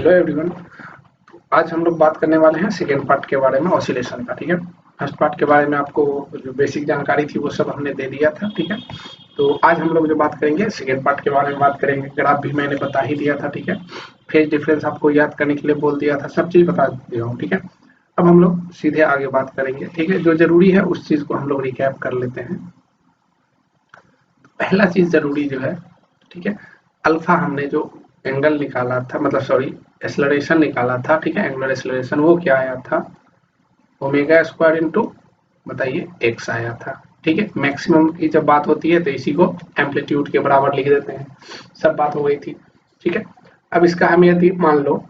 Hello everyone. आज हम लोग बात करने वाले हैं सेकेंड पार्ट के बारे में, ऑसिलेशन का। ठीक है, फर्स्ट पार्ट के बारे में आपको जो बेसिक जानकारी थी वो सब हमने दे दिया था। ठीक है, तो आज हम लोग जो बात करेंगे सेकेंड पार्ट के बारे में बात करेंगे। ग्राफ भी मैंने बता ही दिया था। ठीक है, फेज डिफरेंस आपको याद करने के लिए बोल दिया था, सब चीज़ बता दिया हूँ। ठीक है, अब हम लोग सीधे आगे बात करेंगे। ठीक है, जो जरूरी है उस चीज़ को हम लोग रिकैप कर लेते हैं। पहला चीज़ जरूरी जो है, ठीक है, अल्फा हमने जो एंगल निकाला था, मतलब सॉरी एक्सेलरेशन निकाला था। ठीक है, एंगुलर एक्सेलरेशन वो क्या आया था, ओमेगा स्क्वायर इंटू बताइए एक्स आया था। ठीक है, मैक्सिमम की जब बात होती है तो इसी को एम्पलीट्यूड के बराबर लिख देते हैं। सब बात हो गई थी। ठीक है, अब इसका हम यदि मान लो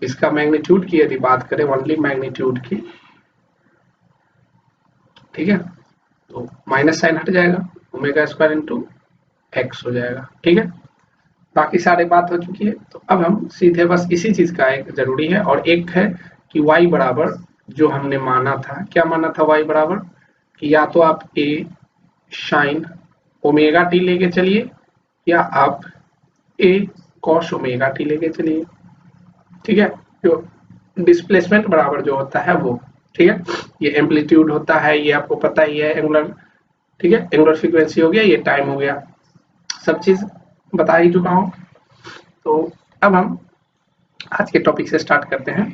इसका मैग्नीट्यूड की यदि बात करें, ओनली मैग्नीट्यूड की, ठीक है, तो माइनस साइन हट जाएगा, ओमेगा स्क्वायर इंटू एक्स हो जाएगा। ठीक है, बाकी सारी बात हो चुकी है। तो अब हम सीधे बस इसी चीज का एक जरूरी है, और एक है कि y बराबर जो हमने माना था, क्या माना था y बराबर, कि या तो आप a साइन ओमेगा टी लेके चलिए या आप a कॉस ओमेगा टी लेके चलिए। ठीक है, जो डिस्प्लेसमेंट बराबर जो होता है वो, ठीक है, ये एम्पलीट्यूड होता है, ये आपको पता ही है, एंगुलर, ठीक है, एंगुलर फ्रीक्वेंसी हो गया, ये टाइम हो गया, सब चीज बता ही चुका हूँ। तो अब हम आज के टॉपिक से स्टार्ट करते हैं।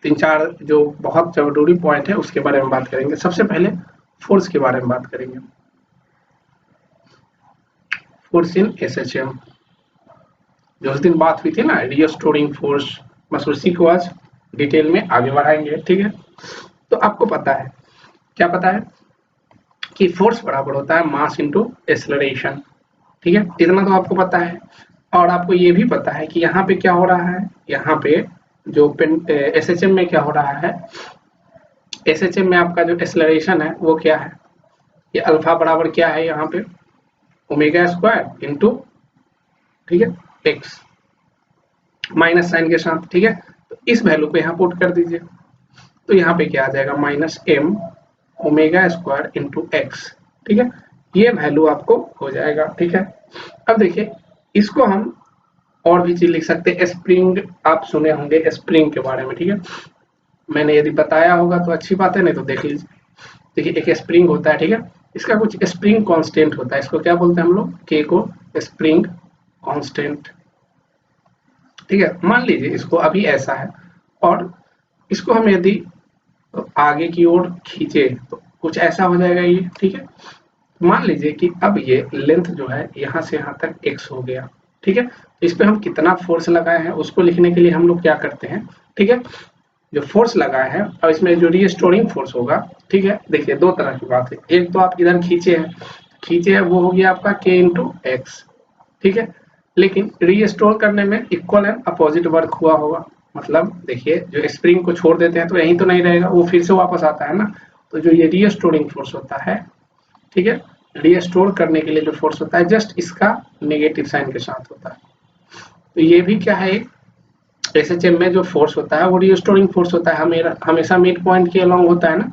तीन चार जो बहुत जरूरी पॉइंट है उसके बारे में बात करेंगे। सबसे पहले फोर्स के बारे में बात करेंगे। फोर्स इन एसएचएम, जो उस दिन बात हुई थी ना, रिस्टोरिंग फोर्स, बस उसी को आज डिटेल में आगे बढ़ाएंगे। ठीक है, तो आपको पता है, क्या पता है, कि फोर्स बराबर होता है मास इंटू एक्सेलरेशन। ठीक है, इतना तो आपको पता है। और आपको ये भी पता है कि यहाँ पे क्या हो रहा है, यहाँ पे जो एसएचएम में क्या हो रहा है, एसएचएम में आपका जो एक्सेलरेशन है वो क्या है, ये अल्फा बराबर क्या है, यहाँ पे ओमेगा स्क्वायर इंटू, ठीक है, एक्स माइनस साइन के साथ। ठीक है, तो इस वैल्यू को यहाँ पुट कर दीजिए, तो यहाँ पे क्या आ जाएगा, minus M omega square into X. ठीक है, ये वैल्यू आपको हो जाएगा। ठीक है, अब देखिए इसको हम और भी चीज लिख सकते हैं। स्प्रिंग आप सुने होंगे स्प्रिंग के बारे में। ठीक है, मैंने यदि बताया होगा तो अच्छी बात है, नहीं तो देख लीजिए। देखिए एक स्प्रिंग होता है, ठीक है, इसका कुछ स्प्रिंग कांस्टेंट होता है, इसको क्या बोलते हैं हम लोग, के को स्प्रिंग कांस्टेंट। ठीक है, मान लीजिए इसको अभी ऐसा है और इसको हम यदि आगे की ओर खींचे तो कुछ ऐसा हो जाएगा ये। ठीक है, मान लीजिए कि अब ये लेंथ जो है यहाँ से यहाँ तक x हो गया। ठीक है, तो इस पे हम कितना फोर्स लगाए हैं उसको लिखने के लिए हम लोग क्या करते हैं, ठीक है, जो फोर्स लगाए हैं और इसमें जो रीस्टोरिंग फोर्स होगा, ठीक है, देखिए दो तरह की बात है। एक तो आप इधर खींचे हैं वो हो गया आपका k इंटू एक्स। ठीक है, लेकिन रीस्टोर करने में इक्वल एंड अपोजिट वर्क हुआ होगा। मतलब देखिए जो स्प्रिंग को छोड़ देते हैं तो यहीं तो नहीं रहेगा, वो फिर से वापस आता है ना। तो जो ये रीस्टोरिंग फोर्स होता है, ठीक है, रीस्टोर करने के लिए जो फोर्स होता है जस्ट इसका नेगेटिव साइन के साथ होता है। तो ये भी क्या है, एसएचएम में जो फोर्स होता है वो रीस्टोरिंग फोर्स होता है, हमेशा मिड पॉइंट के अलोंग होता है ना,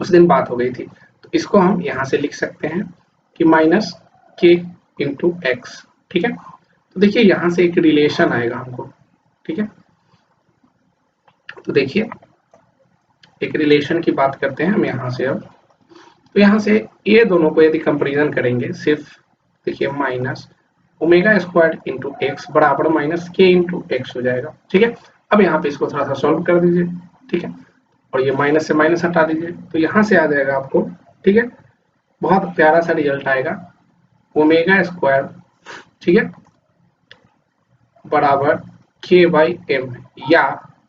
उस दिन बात हो गई थी। तो इसको हम यहाँ से लिख सकते हैं कि माइनस के इंटू एक्स। ठीक है, तो देखिए यहाँ से एक रिलेशन आएगा हमको। ठीक है, तो देखिए एक रिलेशन की बात करते हैं हम यहाँ से। अब तो यहाँ से ये दोनों को यदि कंपेरिजन करेंगे, सिर्फ देखिए minus omega square into x बराबर माइनस के इंटू एक्स हो जाएगा। ठीक है, अब यहाँ पे इसको थोड़ा सा सॉल्व कर दीजिए। ठीक है, और ये माइनस से माइनस हटा दीजिए, तो यहाँ से आ जाएगा आपको, ठीक है, बहुत प्यारा सा रिजल्ट आएगा, ओमेगा स्क्वायर, ठीक है, बराबर के बाई एम, या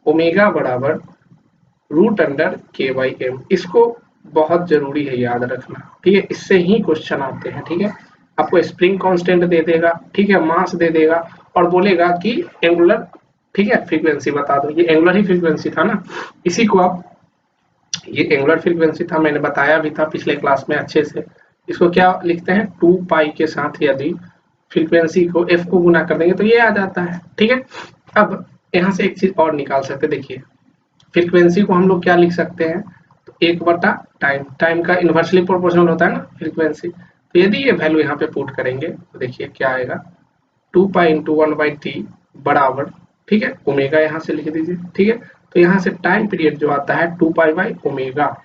ओमेगा बराबर रूट अंडर के बाई एम। इसको बहुत जरूरी है याद रखना। ठीक है, इससे ही क्वेश्चन आते हैं। ठीक है, आपको स्प्रिंग कांस्टेंट दे देगा, ठीक है, मास दे देगा और बोलेगा कि एंगुलर, ठीक है, फ्रीक्वेंसी बता दो। ये एंगुलर ही फ्रीक्वेंसी था ना, इसी को आप, ये एंगुलर फ्रीक्वेंसी था, मैंने बताया भी था पिछले क्लास में अच्छे से। इसको क्या लिखते हैं, 2 पाई के साथ यदि फ्रीक्वेंसी को एफ को गुना कर देंगे तो ये आ जाता है। ठीक है, अब यहाँ से एक चीज और निकाल सकते, देखिए फ्रीक्वेंसी को हम लोग क्या लिख सकते हैं, तो 1/टाइम, टाइम का इन्वर्सली प्रोपोर्शनल होता है ना फ्रीक्वेंसी। तो यदि ये वैल्यू यहाँ पे पुट करेंगे तो देखिए क्या आएगा, 2 पाई इंटू 1/t बराबर, ठीक है, ओमेगा यहाँ से लिख दीजिए। ठीक है, तो यहाँ से टाइम पीरियड जो आता है 2 पाई बाई ओमेगा,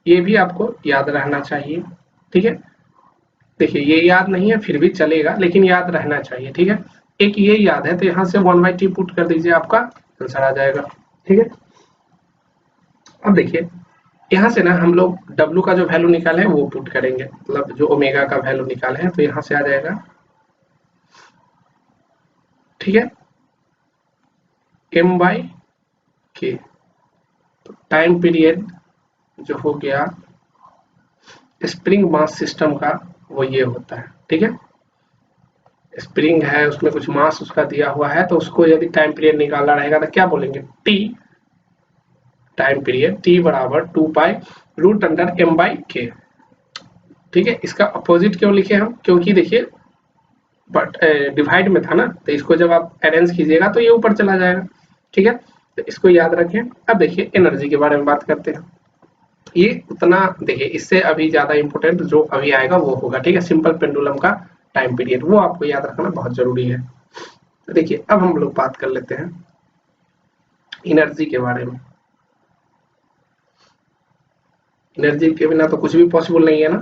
ये भी आपको याद रहना चाहिए। ठीक है, देखिए ये याद नहीं है फिर भी चलेगा, लेकिन याद रहना चाहिए। ठीक है, एक ये याद है तो यहाँ से 1/t पुट कर दीजिए, आपका आंसर आ जाएगा। ठीक है, अब देखिए यहाँ से ना हम लोग W का जो वैल्यू निकाले हैं वो पुट करेंगे, मतलब जो ओमेगा का वैल्यू निकाले हैं, तो यहाँ से आ जाएगा। ठीक है, m/k, तो टाइम पीरियड जो हो गया स्प्रिंग मास सिस्टम का वो ये होता है। ठीक है, स्प्रिंग है उसमें कुछ मास उसका दिया हुआ है, तो उसको यदि टाइम पीरियड निकालना रहेगा तो क्या बोलेंगे, t टाइम पीरियड t बराबर 2 पाई रूट अंडर m/k। ठीक है, इसका अपोजिट क्यों लिखे हम, क्योंकि देखिए बट डिवाइड में था ना, तो इसको जब आप अरेंज कीजिएगा तो ये ऊपर चला जाएगा। ठीक है, तो इसको याद रखें। अब देखिए एनर्जी के बारे में बात करते हैं। ये उतना देखिए, इससे अभी ज्यादा इंपॉर्टेंट जो अभी आएगा वो होगा। ठीक है, सिंपल पेंडुलम का टाइम पीरियड वो आपको याद रखना बहुत जरूरी है। तो देखिए अब हम लोग बात कर लेते हैं एनर्जी के बारे में। एनर्जी के बिना तो कुछ भी पॉसिबल नहीं है ना।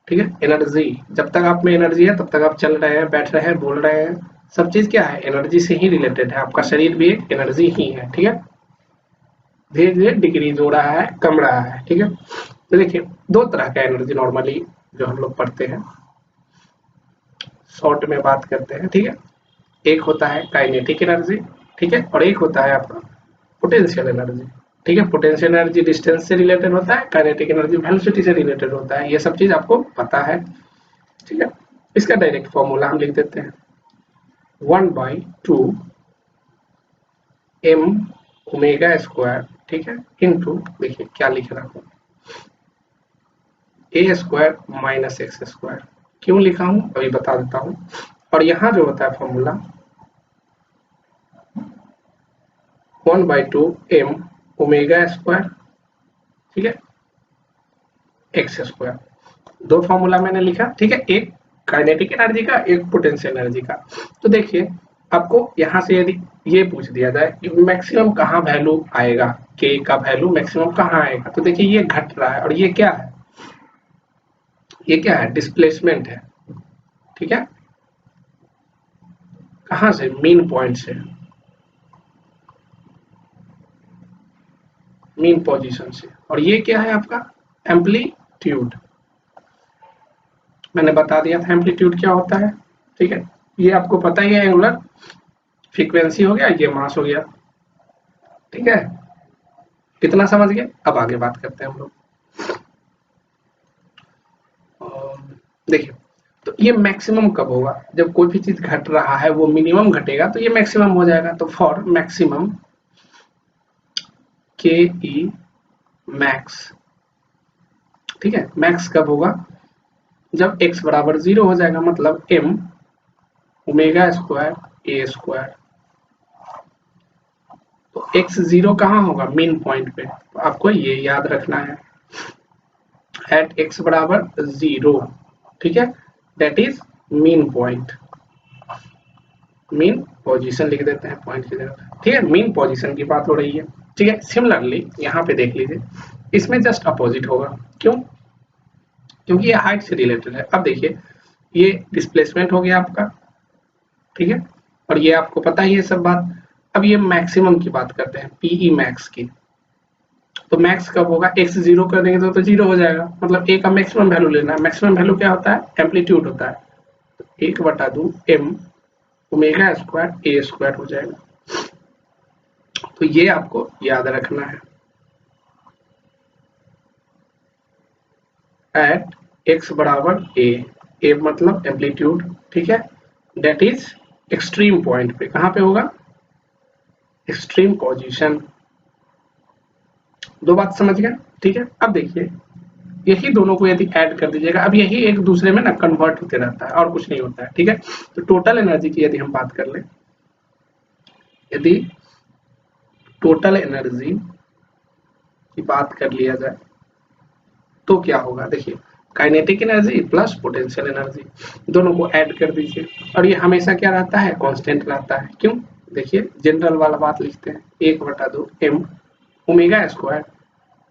ठीक है, एनर्जी, जब तक आप में एनर्जी है तब तक आप चल रहे हैं, बैठ रहे हैं, बोल रहे हैं, सब चीज क्या है, एनर्जी से ही रिलेटेड है। आपका शरीर भी एक एनर्जी ही है। ठीक है, धीरे धीरे डिक्रीज हो रहा है, कम रहा है। ठीक है, तो देखिए दो तरह का एनर्जी नॉर्मली जो हम लोग पढ़ते हैं, शॉर्ट में बात करते हैं। ठीक है, एक होता है काइनेटिक एनर्जी, ठीक है, और एक होता है आपका पोटेंशियल एनर्जी। ठीक है, पोटेंशियल एनर्जी डिस्टेंस से रिलेटेड होता है, काइनेटिक एनर्जी वेलोसिटी से रिलेटेड होता है। ये सब चीज आपको पता है। ठीक है, इसका डायरेक्ट फॉर्मूला हम लिख देते हैं 1/2 m ओमेगा स्क्वायर। ठीक है, इनटू देखिए क्या लिख रहा हूँ, a square minus x square. क्यों लिखा हूँ अभी बता देता हूँ। और यहाँ जो होता है फॉर्मूला 1/2 m ओमेगा स्क्वायर, ठीक है, एक्स स्क्वायर। दो फॉर्मूला मैंने लिखा। ठीक है, एक काइनेटिक एनर्जी का, एक पोटेंशियल एनर्जी का। तो देखिए आपको यहाँ से यदि ये पूछ दिया जाए कि मैक्सिमम कहाँ वैल्यू आएगा, के का वैल्यू मैक्सिमम कहाँ आएगा, तो देखिए ये घट रहा है और ये क्या है, ये क्या है, डिस्प्लेसमेंट है। ठीक है, कहाँ से, मीन पॉइंट से, मीन पोजीशन से। और ये क्या है आपका एम्पलीट्यूड, मैंने बता दिया था एम्पलीट्यूड क्या होता है। ठीक है, ये आपको पता ही है, एंगुलर फ्रीक्वेंसी हो गया, ये मास हो गया। ठीक है, कितना समझ गए। अब आगे बात करते हैं हम लोग। देखिए तो ये मैक्सिमम कब होगा, जब कोई भी चीज घट रहा है वो मिनिमम घटेगा तो ये मैक्सिमम हो जाएगा। तो फॉर मैक्सिमम के ई मैक्स, ठीक है, मैक्स कब होगा, जब x बराबर 0 हो जाएगा, मतलब m omega square a square. तो x 0 कहाँ होगा, मीन पॉइंट पे। तो आपको ये याद रखना है, एट x बराबर 0, ठीक है, that is mean point, mean position लिख देते हैं पॉइंट की जगह। ठीक है, मीन पोजीशन की बात हो रही है। ठीक है, सिमिलरली यहाँ पे देख लीजिए, इसमें जस्ट अपोजिट होगा। क्यों, क्योंकि ये हाइट से रिलेटेड है। अब देखिए ये डिस्प्लेसमेंट हो गया आपका, ठीक है, और ये आपको पता ही है सब बात। अब ये मैक्सिमम की बात करते हैं, पीई मैक्स की। तो मैक्स कब होगा, एक्स 0 कर देंगे तो 0 हो जाएगा, मतलब ए का मैक्सिमम वैल्यू लेना है। मैक्सिमम वैल्यू क्या होता है, एम्पलीट्यूड होता है। तो 1/2 m omega square a square हो जाएगा। तो ये आपको याद रखना है, एट x बराबर ए मतलब एम्पलीट्यूड, ठीक है, दैट इज एक्सट्रीम पॉइंट पे। कहां पे होगा, एक्सट्रीम पोजीशन। दो बात समझ गए। ठीक है, अब देखिए यही दोनों को यदि ऐड कर दीजिएगा, अब यही एक दूसरे में ना कन्वर्ट होते रहता है और कुछ नहीं होता है। ठीक है, तो टोटल एनर्जी की यदि हम बात कर लें, यदि टोटल एनर्जी की बात कर लिया जाए तो क्या होगा, देखिए kinetic energy plus potential energy दोनों को ऐड कर दीजिए, और ये हमेशा क्या रहता है, कांस्टेंट रहता है। क्यों, देखिए जनरल वाला बात लिखते हैं, 1/2 m omega square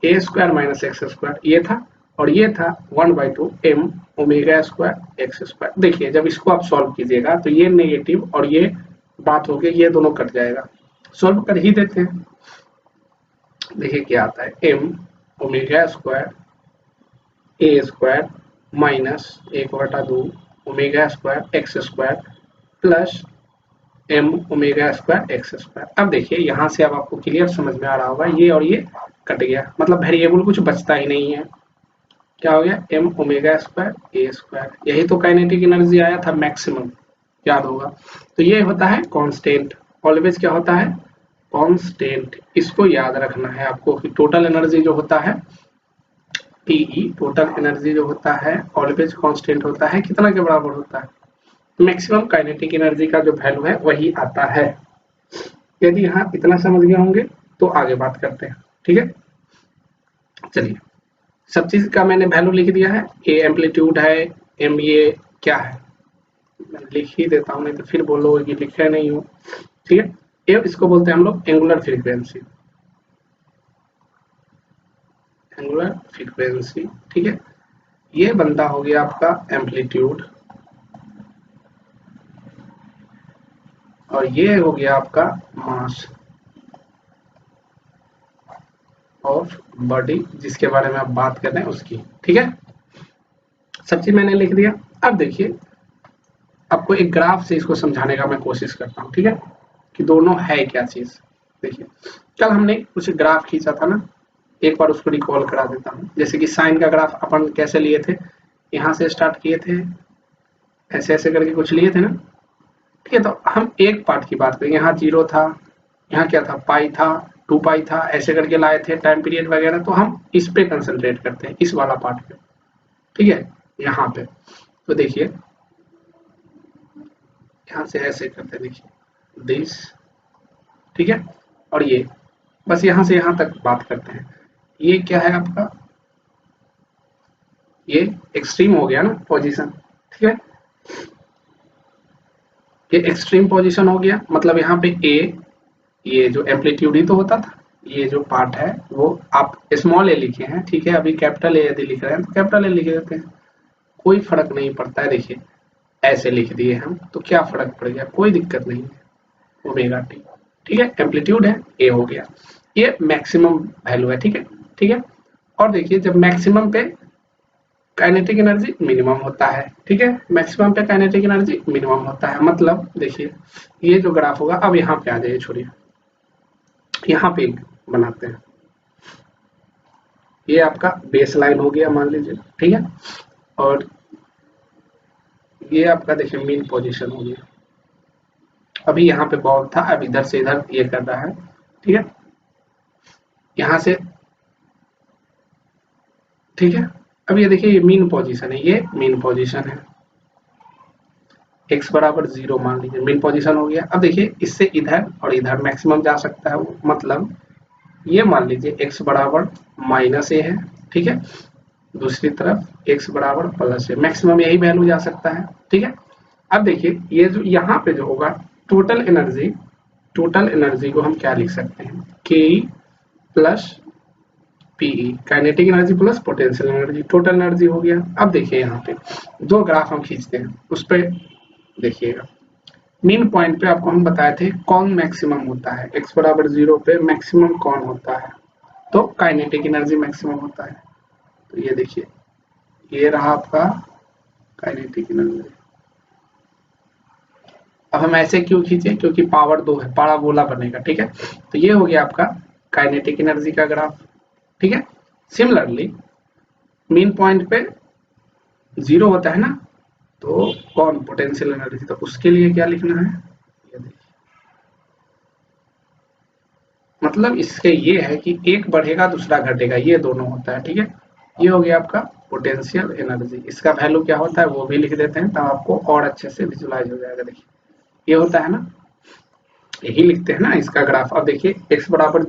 a square minus x square ये था, और ये था 1/2 m omega square x square. देखिए जब इसको आप सॉल्व कीजिएगा तो ये नेगेटिव और ये बात हो गई, ये दोनों कट जाएगा। सॉल्व कर ही देते हैं। देखिए क्या आता है, m omega square a square minus 1/2 omega square x square plus m omega square x square. अब देखिए यहाँ से अब आपको क्लियर समझ में आ रहा होगा, ये और ये कट गया, मतलब वेरिएबल कुछ बचता ही नहीं है। क्या हो गया, m omega square a square. यही तो काइनेटिक एनर्जी आया था मैक्सिमम, याद होगा। तो ये होता है कांस्टेंट, ऑलवेज क्या होता है, कांस्टेंट। इसको याद रखना है आपको कि टोटल एनर्जी जो होता है PE, टोटल एनर्जी जो होता है ऑलवेज कांस्टेंट होता है, कितना के बराबर होता है, मैक्सिमम काइनेटिक एनर्जी का जो वैल्यू है वही आता है। यदि यहाँ इतना समझ गए होंगे तो आगे बात करते हैं, ठीक है। चलिए सब चीज का मैंने वैल्यू लिख दिया है, ए एम्पलीट्यूड है, m ये क्या है, मैं लिख ही देता हूँ नहीं तो फिर बोलोगे कि लिखे नहीं हो, ठीक है। ए इसको बोलते हैं हम लोग एंगुलर फ्रीक्वेंसी, एंगुलर फ्रीक्वेंसी, ठीक है। ये बनता हो गया आपका एम्पलीट्यूड, और ये हो गया आपका मास ऑफ बॉडी, जिसके बारे में आप बात कर रहे हैं उसकी, ठीक है। सब चीज मैंने लिख दिया। अब देखिए आपको एक ग्राफ से इसको समझाने का मैं कोशिश करता हूँ, ठीक है, कि दोनों है क्या चीज। देखिए कल हमने कुछ ग्राफ खींचा था ना, एक बार उसको रिकॉल करा देता हूँ। जैसे कि साइन का ग्राफ अपन कैसे लिए थे, यहाँ से स्टार्ट किए थे, ऐसे ऐसे करके कुछ लिए थे ना, ठीक है। तो हम एक पार्ट की बात करें, यहाँ 0 था, यहाँ क्या था, पाई था, 2 पाई था, ऐसे करके लाए थे टाइम पीरियड वगैरह। तो हम इस पे कंसंट्रेट करते हैं, इस वाला पार्ट पे, ठीक है, यहाँ पे। तो देखिए यहाँ से ऐसे करते हैं, देखिए दिस, ठीक है, और ये बस यहाँ से यहाँ तक बात करते हैं। ये क्या है आपका, ये एक्सट्रीम हो गया ना पोजीशन, ठीक है, ये एक्सट्रीम पोजीशन हो गया। मतलब यहाँ पे ए, ये जो एम्पलीट्यूड ही तो होता था, ये जो पार्ट है वो आप स्मॉल ए लिखे हैं, ठीक है। अभी कैपिटल ए यदि लिख रहे हैं तो कैपिटल ए लिख देते हैं, कोई फर्क नहीं पड़ता है। देखिए ऐसे लिख दिए हम तो क्या फर्क पड़ गया, कोई दिक्कत नहीं है, ओमेगा टी, ठीक है। एम्पलीट्यूड है, ए हो गया, ये मैक्सिमम वैल्यू है, ठीक है, ठीक है। और देखिए जब मैक्सिमम पे काइनेटिक एनर्जी मिनिमम होता है, ठीक है, मैक्सिमम पे काइनेटिक एनर्जी मिनिमम होता है। मतलब देखिए ये जो ग्राफ होगा, अब यहाँ पे आ जाइए, छोड़िए, यहाँ पे बनाते हैं। ये आपका बेस लाइन हो गया मान लीजिए, ठीक है, और ये आपका देखिए मीन पोजीशन हो गया। अभी यहाँ पे बॉल था, अब इधर से इधर ये कर रहा है, ठीक है, यहाँ से, ठीक है। अब ये देखिए ये मीन पोजीशन है, ये मीन पोजीशन है, x बराबर 0 मान लीजिए, मीन पोजीशन हो गया। अब देखिए इससे इधर और इधर मैक्सिमम जा सकता है वो, मतलब ये मान लीजिए x बराबर -a है, ठीक है, दूसरी तरफ x बराबर +a, मैक्सिमम यही वैल्यू जा सकता है, ठीक है। अब देखिए ये जो यहाँ पे जो होगा टोटल एनर्जी, टोटल एनर्जी को हम क्या लिख सकते हैं, के plus PE, kinetic energy plus potential energy, total energy हो गया। अब देखिए यहाँ पे दो ग्राफ हम खींचते हैं, उस पर देखिएगा। मीन पॉइंट पे आपको हम बताए थे कौन मैक्सिमम होता है, x बराबर 0 पे मैक्सिमम कौन होता है, तो काइनेटिक एनर्जी मैक्सिमम होता है। तो ये देखिए ये रहा आपका काइनेटिक एनर्जी। अब हम ऐसे क्यों खींचे, क्योंकि पावर 2 है, पाराबोला बनेगा, ठीक है। तो ये हो गया आपका काइनेटिक एनर्जी का ग्राफ, ठीक है। सिमिलरली मीन पॉइंट पे 0 होता है ना, तो कौन, पोटेंशियल एनर्जी, तो उसके लिए क्या लिखना है, ये देखिए, मतलब इसके ये है कि एक बढ़ेगा दूसरा घटेगा, ये दोनों होता है, ठीक है। ये हो गया आपका पोटेंशियल एनर्जी, इसका वैल्यू क्या होता है वो भी लिख देते हैं, तब आपको और अच्छे से विजुलाइज हो जाएगा। देखिए ये होता है ना, यही लिखते हैं ना इसका ग्राफ। अब देखिए x बराबर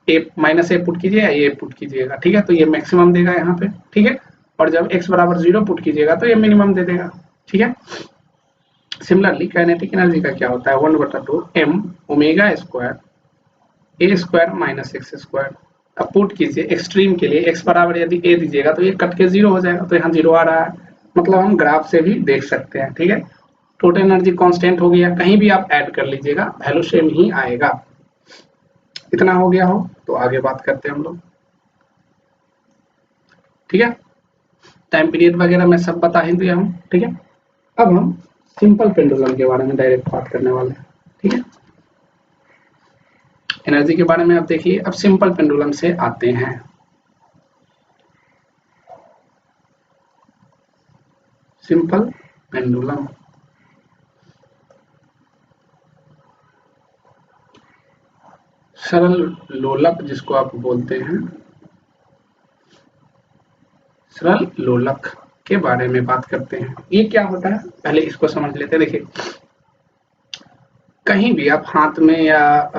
a -a पुट कीजिएगा, ये पुट कीजिएगा, ठीक है, तो ये मैक्सिमम देगा यहाँ पे, ठीक है। और जब x बराबर 0 पुट कीजिएगा तो ये मिनिमम दे देगा, ठीक है। सिमिलरली काइनेटिक एनर्जी का क्या होता है 1/2 m omega square a square minus x square. अब पुट कीजिए एक्सट्रीम के लिए x बराबर यदि a दीजिएगा तो ये कट के 0 हो जाएगा, तो यहाँ 0 आ रहा है, मतलब हम ग्राफ से भी देख सकते हैं। ठीक है, टोटल एनर्जी कांस्टेंट हो गया, कहीं भी आप ऐड कर लीजिएगा वैल्यू सेम ही आएगा। इतना हो गया हो तो आगे बात करते हैं हम लोग। ठीक है, टाइम पीरियड वगैरह मैं सब बता ही दिया हूँ। ठीक है, अब हम सिंपल पेंडुलम के बारे में डायरेक्ट बात करने वाले हैं। ठीक है, एनर्जी के बारे में आप देखिए। अब सिंपल पेंडुलम से आते हैं। सिंपल पेंडुलम सरल लोलक जिसको आप बोलते हैं, सरल लोलक के बारे में बात करते हैं। ये क्या होता है पहले इसको समझ लेते हैं। देखिए, कहीं भी आप हाथ में या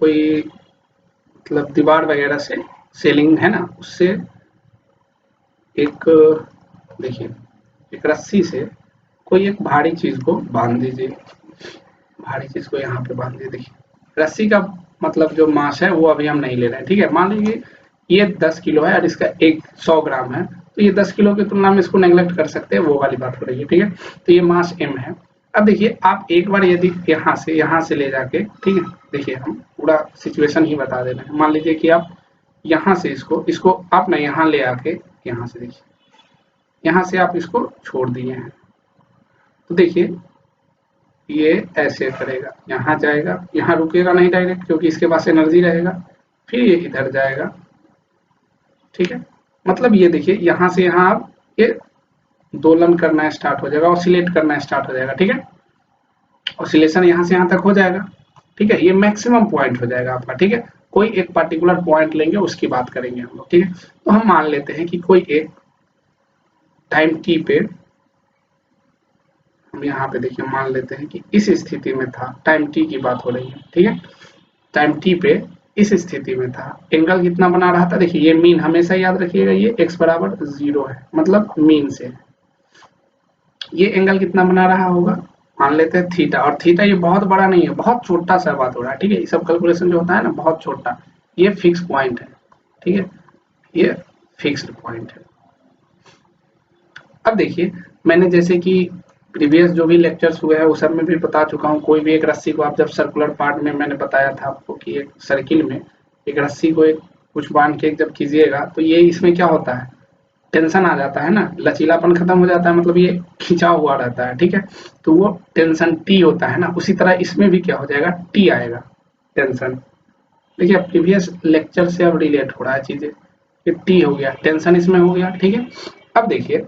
कोई मतलब दीवार वगैरह से सेलिंग है ना, उससे एक देखिए एक रस्सी से कोई एक भारी चीज को बांध दीजिए, भारी चीज को यहाँ पे बांध दीजिए। देखिए रस्सी का मतलब जो मास है वो अभी हम नहीं ले रहे हैं। ठीक है, मान लीजिए ये 10 किलो है और इसका 100 ग्राम है, तो ये 10 किलो की तुलना में इसको नेग्लेक्ट कर सकते हैं, वो वाली बात हो रही है। ठीक है, तो ये मास m है। अब देखिए आप एक बार यदि यहाँ से ले जाके, ठीक है, देखिए हम पूरा सिचुएशन ही बता दे रहे हैं। मान लीजिए कि आप यहाँ से इसको आप ना यहाँ ले आके, यहाँ से देखिए यहाँ से आप इसको छोड़ दिए हैं, तो देखिए ये ऐसे करेगा, यहाँ जाएगा, यहाँ रुकेगा नहीं डायरेक्ट क्योंकि इसके पास एनर्जी रहेगा, फिर ये इधर जाएगा। ठीक है, मतलब ये देखिए यहाँ से यहाँ आप ये दोलन करना स्टार्ट हो जाएगा, ऑसिलेट करना स्टार्ट हो जाएगा। ठीक है, ऑसिलेशन यहाँ से यहाँ तक हो जाएगा। ठीक है, ये मैक्सिमम पॉइंट हो जाएगा आपका। ठीक है, कोई एक पर्टिकुलर पॉइंट लेंगे उसकी बात करेंगे हम लोग। ठीक है, तो हम मान लेते हैं कि कोई एक टाइम टी पे, हम यहाँ पे देखिए मान लेते हैं कि इस स्थिति में था, टाइम टी की बात हो रही है। ठीक है, टाइम टी पे इस स्थिति में था, एंगल कितना बना रहा था, देखिए ये मीन हमेशा याद रखिएगा, ये x बराबर 0 है, मतलब मीन से ये एंगल कितना बना रहा होगा, मान लेते हैं थीटा। और थीटा ये बहुत बड़ा नहीं है, बहुत छोटा सा बात हो रहा है। ठीक है, ये सब कैलकुलेशन जो होता है ना बहुत छोटा, ये फिक्स पॉइंट है। ठीक है, ये फिक्स्ड पॉइंट है। अब देखिए मैंने जैसे कि प्रीवियस जो भी लेक्चर्स हुए हैं उस सब में भी बता चुका हूँ, कोई भी एक रस्सी को आप जब सर्कुलर पार्ट में मैंने बताया था आपको कि एक सर्किल में एक रस्सी को एक कुछ बांध के जब कीजिएगा तो ये इसमें क्या होता है, टेंशन आ जाता है ना, लचीलापन खत्म हो जाता है, मतलब ये खिंचा हुआ रहता है। ठीक है, तो वो टेंशन टी होता है ना, उसी तरह इसमें भी क्या हो जाएगा, टी आएगा, टेंशन। देखिए प्रीवियस लेक्चर से अब रिलेट हो रहा है चीजें, ये टी हो गया, टेंशन इसमें हो गया। ठीक है, अब देखिए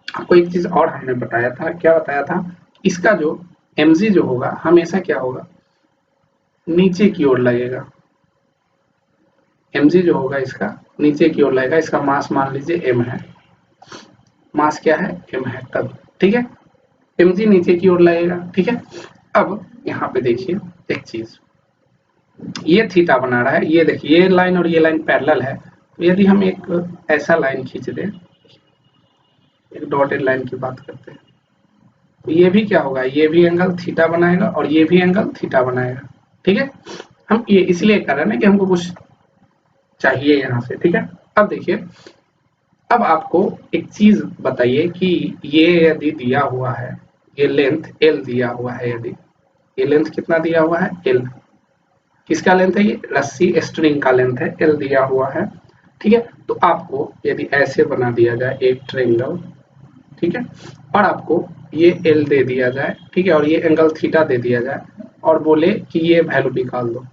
आपको एक चीज और हमने बताया था, क्या बताया था, इसका जो mg जो होगा हमेशा क्या होगा, नीचे की ओर लगेगा। mg जो होगा इसका नीचे की ओर लगेगा, इसका मास मान लीजिए m है, मास क्या है, m है तब। ठीक है, mg नीचे की ओर लगेगा। ठीक है, अब यहाँ पे देखिए एक चीज, ये थीटा बना रहा है, ये देखिए ये लाइन और ये लाइन पैरेलल है, तो यदि हम एक ऐसा लाइन खींच दें, एक डॉटेड लाइन की बात करते हैं, तो ये भी क्या होगा, ये भी एंगल थीटा बनाएगा और ये भी एंगल थीटा बनाएगा। ठीक है, हम ये इसलिए कर रहे हैं कि हमको कुछ चाहिए यहाँ से। ठीक है, अब देखिए अब आपको एक चीज बताइए कि ये यदि दिया हुआ है, ये लेंथ l दिया हुआ है, यदि ये लेंथ कितना दिया हुआ है, l, किसका लेंथ है, ये रस्सी स्ट्रिंग का लेंथ है, l दिया हुआ है। ठीक है, तो आपको यदि ऐसे बना दिया जाए एक ट्रायंगल, ठीक है, और आपको ये l दे दिया जाए, ठीक है, और ये एंगल थीटा दे दिया जाए और बोले कि ये वैल्यू निकाल दो,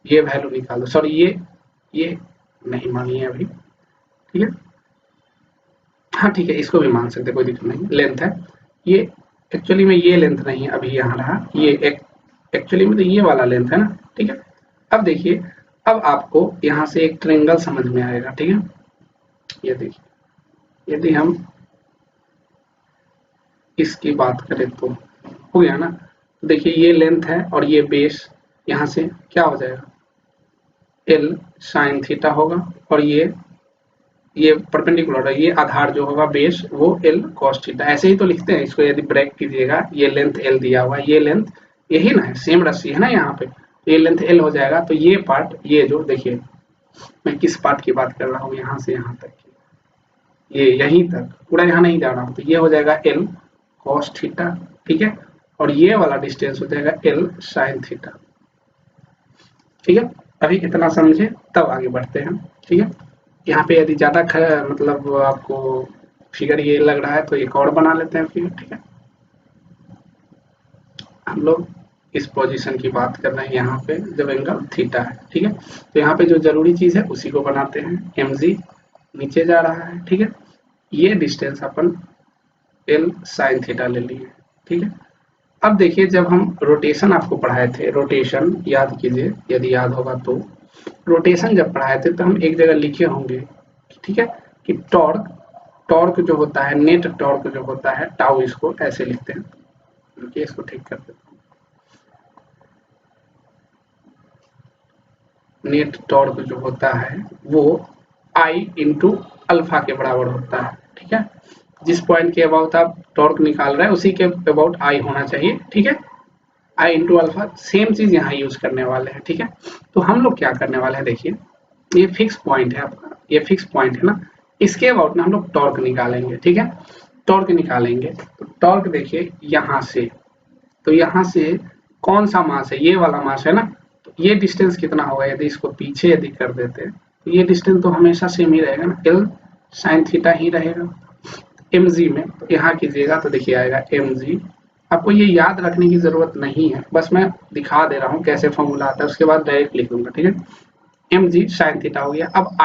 ये वैल्यू निकाल दो, सॉरी ये नहीं मानिए अभी। ठीक है, हाँ ठीक है, इसको भी मान सकते, कोई दिक्कत नहीं, लेंथ है ये, एक्चुअली में ये लेंथ नहीं है अभी यहाँ रहा, ये एक्चुअली में तो ये वाला लेंथ है ना। ठीक है, अब देखिए अब आपको यहाँ से एक ट्रायंगल समझ में आएगा। ठीक है, ये देखिए यदि हम इसकी बात करें तो हो गया ना, तो देखिए ये लेंथ है और ये बेस, यहाँ से क्या हो जाएगा, l sin थीटा होगा और ये ये परपेंडिकुलर है, ये आधार जो होगा बेस वो l cos थीटा, ऐसे ही तो लिखते हैं इसको। यदि ब्रेक कीजिएगा, ये लेंथ l दिया हुआ है, ये लेंथ यही ना है, सेम रस्सी है ना यहाँ पे, ये लेंथ l हो जाएगा। तो ये पार्ट, ये जो देखिए मैं किस पार्ट की बात कर रहा हूँ, यहाँ से यहाँ तक, ये यहीं तक पूरा, यहाँ नहीं जा रहा हूँ, तो ये हो जाएगा l cos थीटा, ठीक है। और ये वाला डिस्टेंस हो जाएगा l sin थीटा, ठीक है। अभी इतना समझे, तब आगे बढ़ते हैं, ठीक है। यहाँ पे यदि ज्यादा मतलब आपको फिगर ये लग रहा है तो एक और बना लेते हैं फिगर, ठीक है। हम लोग इस पोजीशन की बात कर रहे हैं यहाँ पे, जब एंगल थीटा है, ठीक है। तो यहाँ पे जो जरूरी चीज है उसी को बनाते हैं, mg नीचे जा रहा है, ठीक है। ये डिस्टेंस अपन l sin थीटा ले लिए, ठीक है। अब देखिए, जब हम रोटेशन आपको पढ़ाए थे, रोटेशन याद कीजिए, यदि याद होगा तो, रोटेशन जब पढ़ाए थे तो हम एक जगह लिखे होंगे, ठीक है, कि टॉर्क जो होता है, नेट टॉर्क जो होता है टाउ, इसको ऐसे लिखते हैं, रुकिए इसको ठीक कर देता हूँ। नेट टॉर्क जो होता है वो I इंटू अल्फा के बराबर होता है, ठीक है। जिस पॉइंट के अबाउट आप टॉर्क निकाल रहे हैं उसी के अबाउट I होना चाहिए, ठीक है। I इंटू अल्फा, सेम चीज यहाँ यूज करने वाले हैं, ठीक है। तो हम लोग क्या करने वाले हैं, देखिए ये फिक्स पॉइंट है आपका, ये फिक्स पॉइंट है ना, इसके अबाउट में हम लोग टॉर्क निकालेंगे, ठीक है। टॉर्क निकालेंगे तो टॉर्क देखिए यहाँ से, तो यहाँ से कौन सा मास है, ये वाला मास है ना, तो ये डिस्टेंस कितना होगा, यदि इसको पीछे यदि कर देते हैं तो ये डिस्टेंस तो हमेशा सेम ही रहेगा ना, l sin थीटा ही रहेगा। mg में तो यहाँ कीजिएगा तो देखिए आएगा mg, आपको ये याद रखने की जरूरत नहीं है, बस मैं दिखा दे रहा हूँ कैसे फॉर्मूला आता है, उसके बाद डायरेक्ट लिख दूंगा, ठीक है। mg sin थीटा हो गया। अब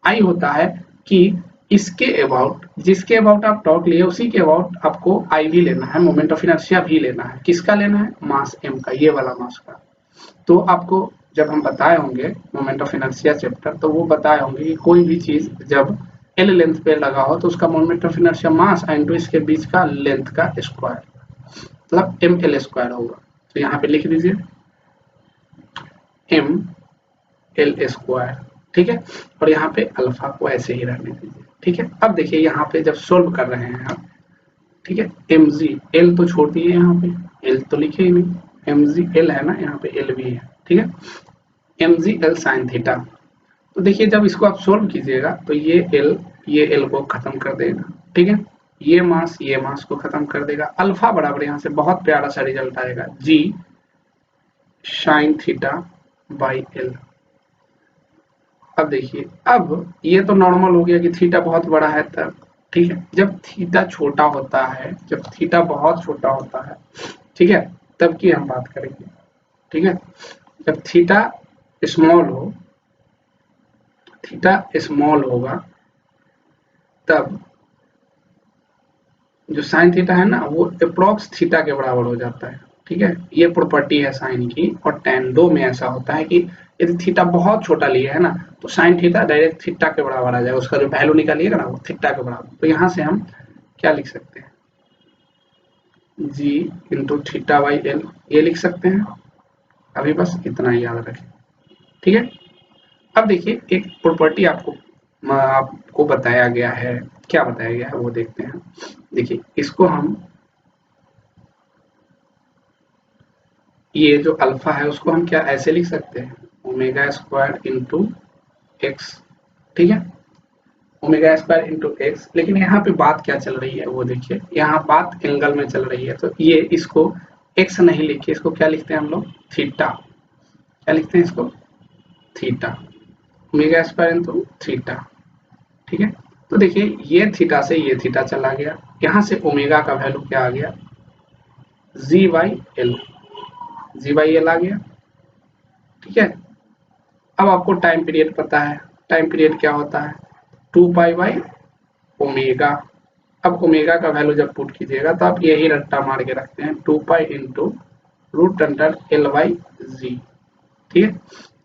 I होता है कि इसके अबाउट, जिसके अबाउट आप टॉर्क लिए उसी के अबाउट आपको I भी लेना है, मोमेंट ऑफ इनर्शिया भी लेना है। किसका लेना है, मास m का, ये वाला मास का। तो आपको जब हम बताए होंगे मोमेंट ऑफ इनर्शिया चैप्टर, तो वो बताए होंगे कि कोई भी चीज जब l लेंथ पे लगा हो तो उसका moment of inertia mass into इसके बीच का लेंथ का स्क्वायर, मतलब ml स्क्वायर होगा। तो यहाँ पे लिख दीजिए ml स्क्वायर, ठीक है। और यहाँ पे अल्फा को ऐसे ही रहने दीजिए, ठीक है। अब देखिए यहाँ पे जब सोल्व कर रहे हैं आप, ठीक है, mg, l तो छोड़ दिए, यहाँ पे l तो लिखे ही नहीं, mg l है ना, यहाँ पे l भी है, ठीक है। mg l sin थीटा, तो देखिए जब इसको आप सोल्व कीजिएगा तो ये l को खत्म कर देगा, ठीक है। ये मास को खत्म कर देगा। अल्फा बराबर यहाँ से बहुत प्यारा सा रिजल्ट आएगा, g sin theta by l। अब देखिए, अब ये तो नॉर्मल हो गया कि थीटा बहुत बड़ा है तब, ठीक है। जब थीटा छोटा होता है, जब थीटा बहुत छोटा होता है, ठीक है, तब की हम बात करेंगे, ठीक है। जब थीटा स्मॉल हो, थीटा स्मॉल होगा, तब जो साइन थीटा है ना वो अप्रोक्स थीटा के बराबर हो जाता है, ठीक है। ये प्रॉपर्टी है साइन की। और tan दो में ऐसा होता है कि यदि थीटा बहुत छोटा लिया है ना तो साइन थीटा डायरेक्ट थीटा के बराबर आ जाएगा, उसका जो वैल्यू निकालिएगा ना वो थीटा के बराबर। तो यहाँ से हम क्या लिख सकते हैं, g into theta by l, ये लिख सकते हैं। अभी बस इतना ही याद रखें, ठीक है। अब देखिए एक प्रॉपर्टी आपको बताया गया है, क्या बताया गया है वो देखते हैं। देखिए इसको हम, ये जो अल्फा है उसको हम क्या ऐसे लिख सकते हैं, ओमेगा स्क्वायर इंटू एक्स, ठीक है, ओमेगा स्क्वायर इंटू एक्स। लेकिन यहाँ पे बात क्या चल रही है वो देखिए, यहाँ बात एंगल में चल रही है, तो ये इसको एक्स नहीं लिखे, इसको क्या लिखते हैं हम लोग, थीटा। क्या लिखते हैं इसको, theta, omega square into theta, ठीक है। तो देखिए ये थीटा से ये थीटा चला गया, यहाँ से ओमेगा का वैल्यू क्या आ गया, जी बाई एल आ गया, ठीक है। अब आपको टाइम पीरियड पता है, टाइम पीरियड क्या होता है, 2 पाई बाई ओमेगा। अब ओमेगा का वैल्यू जब पुट कीजिएगा तो आप यही रट्टा मार के रखते हैं, 2 pi into root under l by g, ठीक है।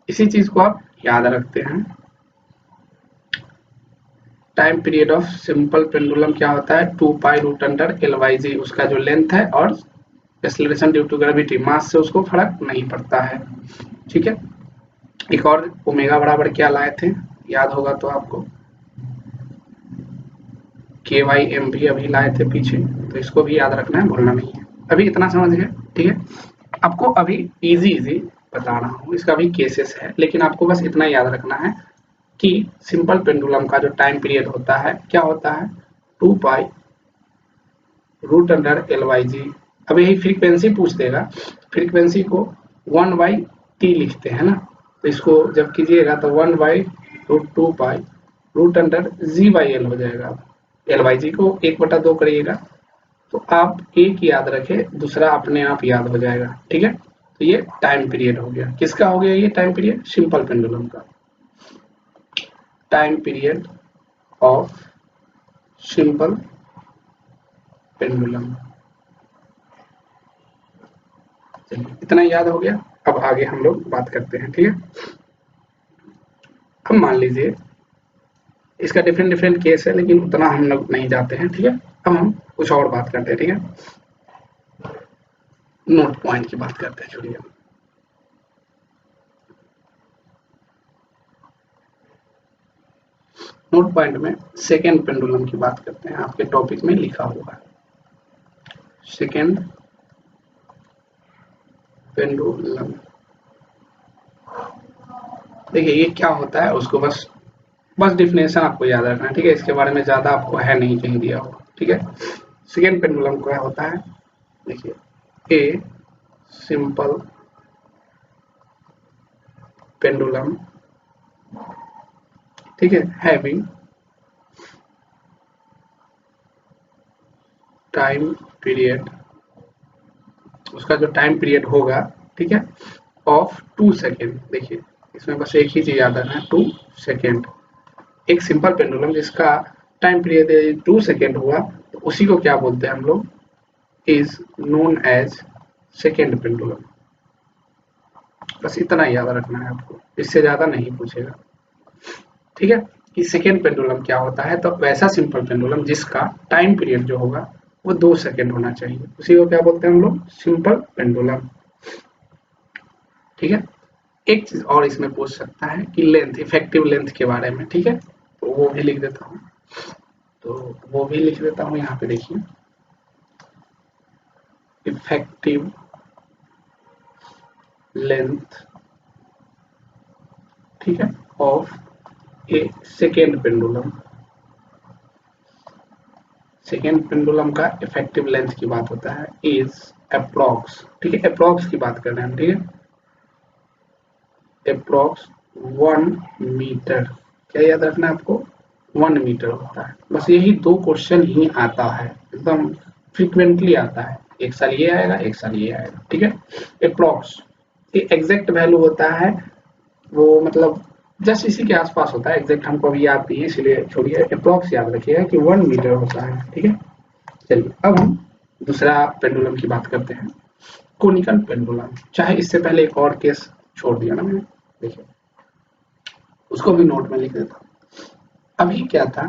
इसी चीज को आप याद रखते हैं। Time period of simple pendulum क्या होता है, 2 pi root under l by g, उसका जो लेंथ है, और acceleration due to gravity, mass से उसको फर्क नहीं पड़ता है, ठीक है। एक और ओमेगा बराबर क्या लाए थे, याद होगा तो आपको, के वाई एम भी अभी लाए थे पीछे, तो इसको भी याद रखना है, भूलना नहीं है। अभी इतना समझ गए, ठीक है। आपको अभी इजी इजी बता रहा हूँ, इसका भी केसेस है, लेकिन आपको बस इतना याद रखना है कि सिंपल पेंडुलम का जो टाइम पीरियड होता है क्या होता है, 2 pi root under l by g. अब यही फ्रीक्वेंसी पूछ देगा, फ्रीक्वेंसी को 1 बाई टी लिखते हैं ना, तो इसको जब कीजिएगा तो 1 by root 2 pi root under G by L हो जाएगा। एल बाई जी को 1/2 करिएगा तो आप एक याद रखें, दूसरा अपने आप याद हो जाएगा, ठीक है। तो ये टाइम पीरियड हो गया, किसका हो गया ये टाइम पीरियड, सिंपल पेंडुलम का। Time period of simple pendulum, चलिए इतना याद हो गया। अब आगे हम लोग बात करते हैं, ठीक है। अब मान लीजिए इसका डिफरेंट डिफरेंट केस है, लेकिन उतना हम लोग नहीं जाते हैं, ठीक है। अब हम कुछ और बात करते हैं, ठीक है। नोट पॉइंट की बात करते हैं, छोड़िए। नोट पॉइंट में सेकेंड पेंडुलम की बात करते हैं, आपके टॉपिक में लिखा हुआ है सेकेंड पेंडुलम। देखिए ये क्या होता है, उसको बस डिफिनेशन आपको याद रखना है, ठीक है। इसके बारे में ज्यादा आपको है नहीं कहीं दिया हुआ, ठीक है। सेकेंड पेंडुलम क्या होता है, देखिए, ए सिंपल पेंडुलम, ठीक है, हैविंग टाइम पीरियड, उसका जो टाइम पीरियड होगा, ठीक है, ऑफ 2 सेकेंड। देखिए इसमें बस एक ही चीज याद रखना है, 2 सेकेंड। एक सिंपल पेंडुलम जिसका टाइम पीरियड 2 सेकेंड हुआ, तो उसी को क्या बोलते हैं हम लोग, is known as second pendulum. बस इतना याद रखना है आपको, इससे ज्यादा नहीं पूछेगा, ठीक है। कि सेकेंड पेंडुलम क्या होता है, तो वैसा सिंपल पेंडुलम जिसका टाइम पीरियड जो होगा वो 2 सेकेंड होना चाहिए, उसी को क्या बोलते हैं हम लोग, सिंपल पेंडुलम, ठीक है। एक चीज और इसमें पूछ सकता है कि लेंथ, इफेक्टिव लेंथ के बारे में, ठीक है, तो वो भी लिख देता हूँ, तो वो भी लिख देता हूँ यहाँ पे, देखिए इफेक्टिव लेंथ, ठीक है, of A second pendulum. Second pendulum का इफेक्टिव लेंथ की बात होता है इज अप्रॉक्स, ठीक है, अप्रॉक्स की बात कर रहे हैं हम, ठीक है, अप्रॉक्स 1 मीटर। क्या याद रखना है आपको, 1 मीटर होता है। बस यही 2 क्वेश्चन ही आता है, एकदम फ्रीक्वेंटली आता है, एक साल ये आएगा एक साल ये आएगा, ठीक है। अप्रॉक्स ये एग्जैक्ट वैल्यू होता है, वो मतलब जस्ट इसी के आसपास होता है, एग्जैक्ट हमको अभी याद नहीं है इसलिए छोड़िए, अप्रॉक्स याद रखिएगा कि 1 मीटर होता है, ठीक है। चलिए अब हम दूसरा पेंडुलम की बात करते हैं, कोनिकल पेंडुलम। चाहे इससे पहले एक और केस छोड़ दिया ना मैंने, देखिए उसको भी नोट में लिख देता हूँ। अभी क्या था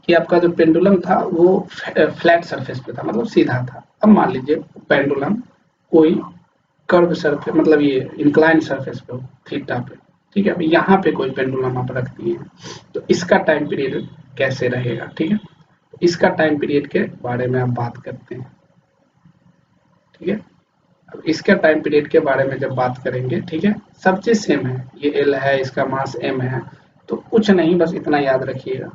कि आपका जो पेंडुलम था वो फ्लैट सरफेस पे था, मतलब सीधा था। अब मान लीजिए पेंडुलम कोई कर्व सरफेस, मतलब ये इंक्लाइन सरफेस पे हो, थीटा पे, ठीक है। अब यहाँ पे कोई पेंडुलम आप रख दिए हैं, तो इसका टाइम पीरियड कैसे रहेगा, ठीक है। इसका टाइम पीरियड के बारे में आप बात करते हैं, ठीक है। अब इसका टाइम पीरियड के बारे में जब बात करेंगे, ठीक है, सब चीज सेम है, ये एल है, इसका मास एम है, तो कुछ नहीं, बस इतना याद रखिएगा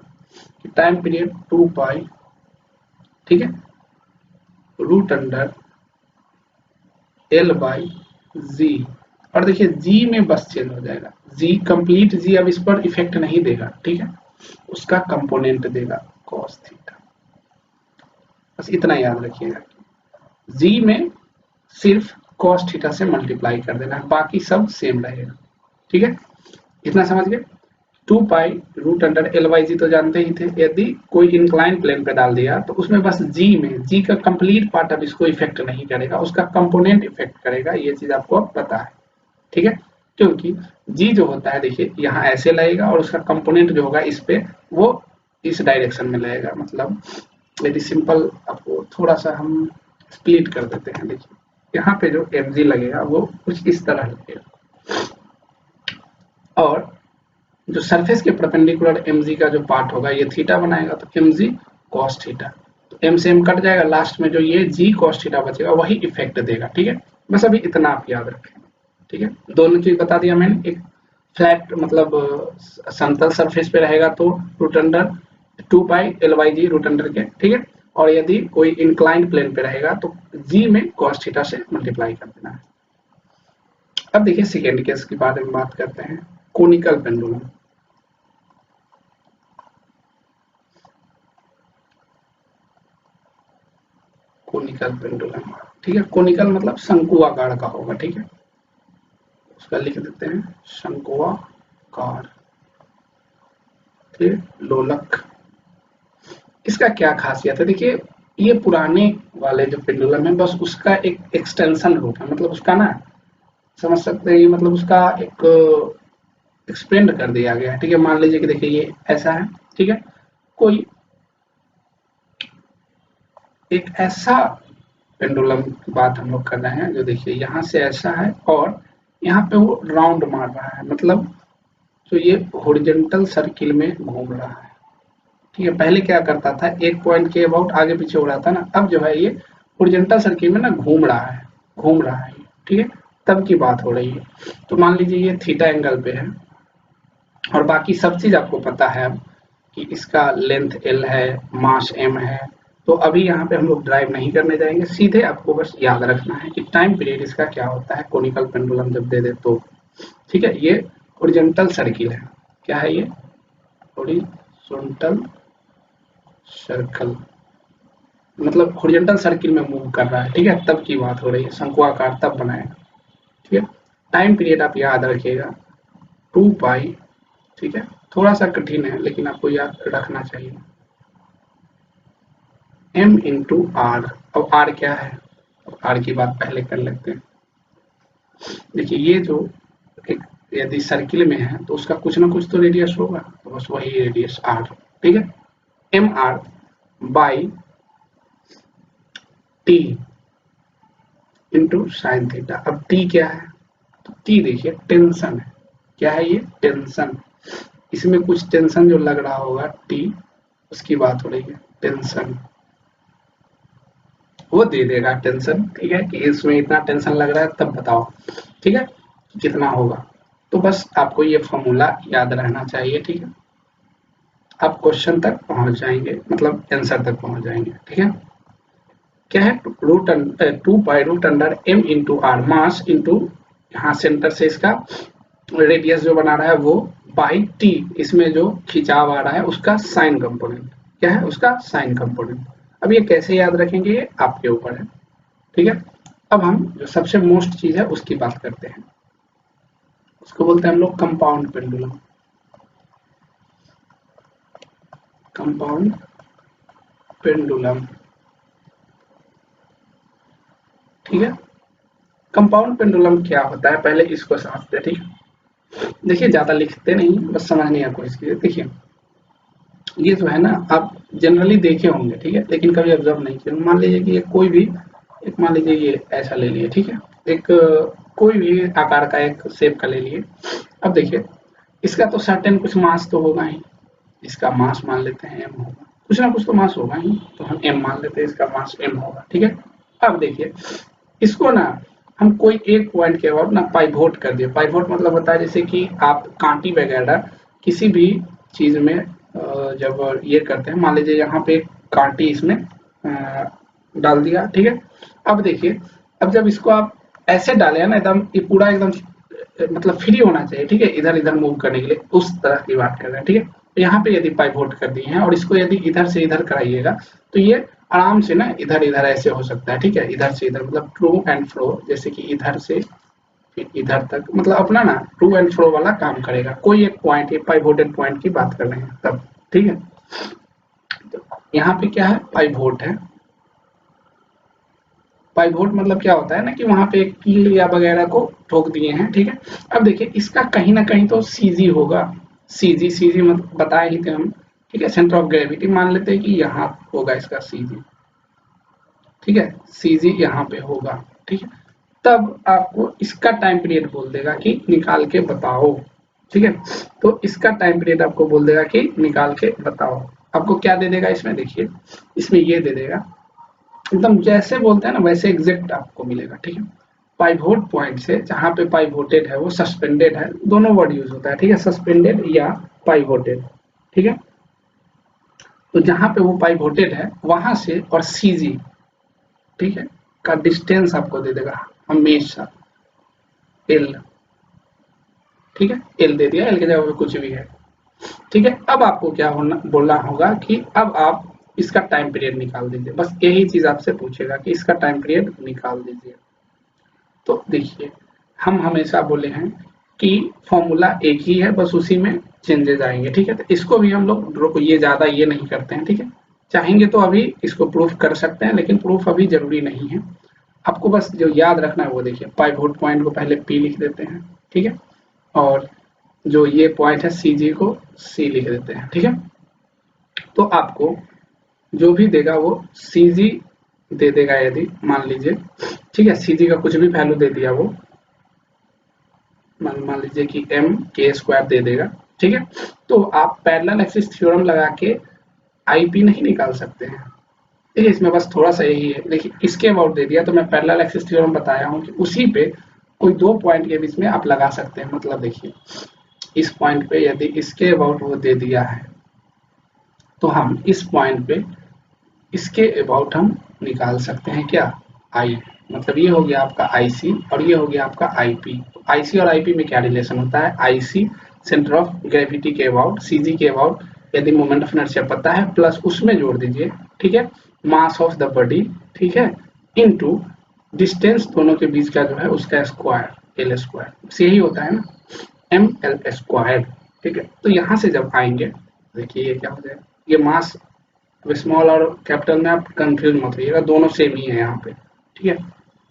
कि टाइम पीरियड 2 पाई, ठीक है, रूट अंडर एल बाई जी। और देखिए जी में बस चेंज हो जाएगा, जी कंप्लीट जी अब इस पर इफेक्ट नहीं देगा, ठीक है, उसका कंपोनेंट देगा cos थीटा। बस इतना याद रखिएगा, जी में सिर्फ cos थीटा से मल्टीप्लाई कर देना है, बाकी सब सेम रहेगा, ठीक है। इतना समझ गए। 2 pi root under l by g तो जानते ही थे, यदि कोई इंक्लाइन प्लेन पे डाल दिया तो उसमें बस जी में, जी का कंप्लीट पार्ट अब इसको इफेक्ट नहीं करेगा, उसका कंपोनेंट इफेक्ट करेगा, ये चीज आपको पता है, ठीक है। क्योंकि जी जो होता है, देखिए यहाँ ऐसे लगेगा और उसका कंपोनेंट जो होगा इस पे, वो इस डायरेक्शन में लगेगा, मतलब यदि सिंपल आपको थोड़ा सा हम स्प्लिट कर देते हैं, देखिए यहाँ पे जो एम जी लगेगा वो कुछ इस तरह लगेगा, और जो सरफेस के परपेंडिकुलर mg का जो पार्ट होगा ये थीटा बनाएगा, तो mg कॉस थीटा, तो एम से एम कट जाएगा, लास्ट में जो ये जी कॉस थीटा बचेगा वही इफेक्ट देगा। ठीक है, बस अभी इतना आप याद रखें। ठीक है, दोनों चीज बता दिया मैंने। एक फ्लैट मतलब समतल सरफेस पे रहेगा तो root under 2 pi L by G root under K. ठीक है, और यदि कोई इंक्लाइंड प्लेन पे रहेगा तो जी में कॉस थीटा से मल्टीप्लाई कर देना है। अब देखिए सेकेंड केस के बारे में बात करते हैं, कोनिकल पेंडुलम। कोनिकल पेंडुलम, ठीक है, कोनिकल मतलब शंकु आकार का होगा। ठीक है, उसका लिख देते हैं शंकुआकार, ठीक, लोलक। इसका क्या खासियत है, देखिए ये पुराने वाले जो पेंडुलम है बस उसका एक एक्सटेंशन रूप है, मतलब उसका ना समझ सकते हैं, मतलब उसका एक एक्सपेंड कर दिया गया है। ठीक है, मान लीजिए कि देखिए ये ऐसा है। ठीक है, कोई एक ऐसा पेंडुलम की बात हम लोग कर रहे हैं जो देखिए यहाँ से ऐसा है और यहाँ पे वो राउंड मार रहा है, मतलब तो ये हॉरिजॉन्टल सर्किल में घूम रहा है। ठीक है, पहले क्या करता था, एक पॉइंट के अबाउट आगे पीछे हो रहा था ना, अब जो है ये हॉरिजॉन्टल सर्किल में ना घूम रहा है, घूम रहा है। ठीक है, तब की बात हो रही है। तो मान लीजिए ये थीटा एंगल पे है और बाकी सब चीज आपको पता है अब कि इसका लेंथ एल है, मास एम है। तो अभी यहाँ पे हम लोग ड्राइव नहीं करने जाएंगे, सीधे आपको बस याद रखना है कि टाइम पीरियड इसका क्या होता है कोनिकल पेंडुलम जब दे दे तो। ठीक है, ये हॉरिजॉन्टल सर्किल है। क्या है ये, हॉरिजॉन्टल सर्कल, मतलब हॉरिजॉन्टल सर्किल में मूव कर रहा है। ठीक है, तब की बात हो रही है, शंकुआकार तब बनाएगा। ठीक है, टाइम पीरियड आप याद रखिएगा 2 पाई। ठीक है, थोड़ा सा कठिन है लेकिन आपको याद रखना चाहिए, m इंटू आर। अब r क्या है, r की बात पहले कर लेते हैं। देखिए ये जो एक यदि सर्किल में है तो उसका कुछ ना कुछ तो रेडियस होगा, तो बस वही रेडियस r। ठीक है, M R by T into sine theta. अब टी क्या है, तो टी देखिए टेंशन है। क्या है ये, टेंशन। इसमें कुछ टेंशन जो लग रहा होगा टी, उसकी बात हो रही है, टेंशन वो दे देगा टेंशन। ठीक है, कि इसमें इतना टेंशन लग रहा है, तब बताओ ठीक है कितना होगा। तो बस आपको ये फॉर्मूला याद रहना चाहिए। ठीक है, आप क्वेश्चन तक पहुंच जाएंगे, मतलब आंसर तक पहुंच जाएंगे। ठीक है, क्या है, root 2 pi root under M into R, mass into यहाँ सेंटर से इसका रेडियस जो बना रहा है वो, बाई टी, इसमें जो खिंचाव आ रहा है उसका साइन कंपोनेंट। क्या है, उसका साइन कंपोनेंट। अब ये कैसे याद रखेंगे ये आपके ऊपर है। ठीक है, अब हम जो सबसे मोस्ट चीज है उसकी बात करते हैं, उसको बोलते हैं हम लोग कंपाउंड पेंडुलम। कंपाउंड पेंडुलम, ठीक है, कंपाउंड पेंडुलम क्या होता है पहले इसको समझते हैं। ठीक है, देखिए ज्यादा लिखते नहीं, बस समझने का कोशिश कीजिए। देखिए ये जो है ना आप जनरली देखे होंगे, ठीक है, लेकिन कभी ऑब्जर्व नहीं किया। मान लीजिए कि ये कोई भी एक, मान लीजिए ये ऐसा ले लिए। ठीक है, एक कोई भी आकार का एक शेप का ले लिए। अब देखिए इसका तो सर्टेन कुछ मास तो होगा ही, इसका मास मान लेते हैं एम होगा, कुछ ना कुछ तो मास होगा ही, तो हम एम मान लेते हैं, इसका मास एम होगा। ठीक है, अब देखिए इसको ना हम कोई एक पॉइंट के बाद ना पाइवोट कर दिए। पाइवोट मतलब होता है जैसे कि आप कांटी वगैरह किसी भी चीज में जब ये करते हैं, मान लीजिए यहाँ पे कांटी इसमें डाल दिया। ठीक है, अब देखिए अब जब इसको आप ऐसे डाले ना एकदम, ये पूरा एकदम मतलब फ्री होना चाहिए। ठीक है, इधर इधर मूव करने के लिए, उस तरह की बात कर रहे हैं। ठीक है, तो यहाँ पे यदि पाइवोट कर दिए हैं और इसको यदि इधर से इधर कराइएगा तो ये आराम से ना इधर इधर ऐसे हो सकता है। ठीक है, इधर से इधर मतलब ट्रू एंड फ्रो, जैसे कि इधर से फिर इधर तक, मतलब अपना ना टू एंड फ्रो वाला काम करेगा। कोई एक पॉइंट, ये पाइवोटेड पॉइंट की बात कर रहे हैं तब। ठीक है, तो यहाँ पे क्या है, पाइवोट है। पाइवोट मतलब क्या होता है ना कि वहां पे एक कील या वगैरह को ठोक दिए हैं। ठीक है, अब देखिए इसका कहीं ना कहीं तो सीजी होगा। सीजी सीजी मतलब बताए ही थे हम। ठीक है, सेंटर ऑफ ग्रेविटी मान लेते हैं कि यहाँ होगा इसका सीजी। ठीक है, सीजी यहाँ पे होगा। ठीक है, तब आपको इसका टाइम पीरियड बोल देगा कि निकाल के बताओ। ठीक है, तो इसका टाइम पीरियड आपको बोल देगा कि निकाल के बताओ। आपको क्या दे देगा इसमें, देखिए इसमें ये दे देगा, एकदम जैसे बोलते हैं ना वैसे एग्जैक्ट आपको मिलेगा, ठीक है। पाइवोट पॉइंट से जहां पे पाइवोटेड है वो सस्पेंडेड है, दोनों वर्ड यूज होता है, ठीक है, सस्पेंडेड या पाइवोटेड, ठीक है। तो जहां पे वो पाइवोटेड है वहां से और सीजी, ठीक है, का डिस्टेंस आपको दे देगा हमेशा एल, ठीक है, एल दे दिया, एल की जगह पे कुछ भी है, ठीक है। अब आपको क्या होना बोलना होगा कि अब आप इसका टाइम पीरियड निकाल दीजिए, बस यही चीज आपसे पूछेगा कि इसका टाइम पीरियड निकाल दीजिए। तो देखिए हम हमेशा बोले हैं कि फॉर्मूला एक ही है, बस उसी में चेंजेस आएंगे, ठीक है। तो इसको भी हम लोग ये ज्यादा ये नहीं करते हैं, ठीक है। चाहेंगे तो अभी इसको प्रूफ कर सकते हैं, लेकिन प्रूफ अभी जरूरी नहीं है। आपको बस जो याद रखना है वो देखिए, पाइवोट पॉइंट को पहले पी लिख देते हैं, ठीक है, और जो ये पॉइंट है सी जी को सी लिख देते हैं, ठीक है। तो आपको जो भी देगा वो सी जी दे देगा, यदि मान लीजिए, ठीक है, सी जी का कुछ भी वैल्यू दे दिया वो, मान लीजिए कि एम के स्क्वायर दे देगा, ठीक है। तो आप पैरेलल एक्सिस थ्योरम लगा के आईपी नहीं निकाल सकते हैं, ठीक है। इसमें बस थोड़ा सा यही है, देखिए इसके अबाउट दे दिया तो मैं पैरेलल एक्सिस थ्योरम बताया हूँ कि उसी पे कोई दो पॉइंट के बीच में आप लगा सकते हैं। मतलब देखिए इस पॉइंट पे यदि इसके अबाउट वो दे दिया है तो हम इस पॉइंट पे इसके अबाउट हम निकाल सकते हैं क्या, आई, मतलब ये हो गया आपका आईसी और ये हो गया आपका आईपी। तो आईसी और आईपी में क्या रिलेशन होता है, आईसी सेंटर ऑफ ग्रेविटी के अबाउट, सीजी के अबाउट यदि मोमेंट ऑफ इनर्शिया पता है प्लस उसमें जोड़ दीजिए, ठीक है, मास ऑफ द बॉडी, ठीक है, इनटू डिस्टेंस दोनों के बीच का जो है उसका स्क्वायर एल स्क्वायर, यही होता है ना एम एल स्क्वायर, ठीक है। तो यहाँ से जब आएंगे देखिए ये क्या हो जाएगा, ये मास स्मॉल और कैपिटल में आप कंफ्यूज मत होइएगा, दोनों सेम ही है यहाँ पे, ठीक है।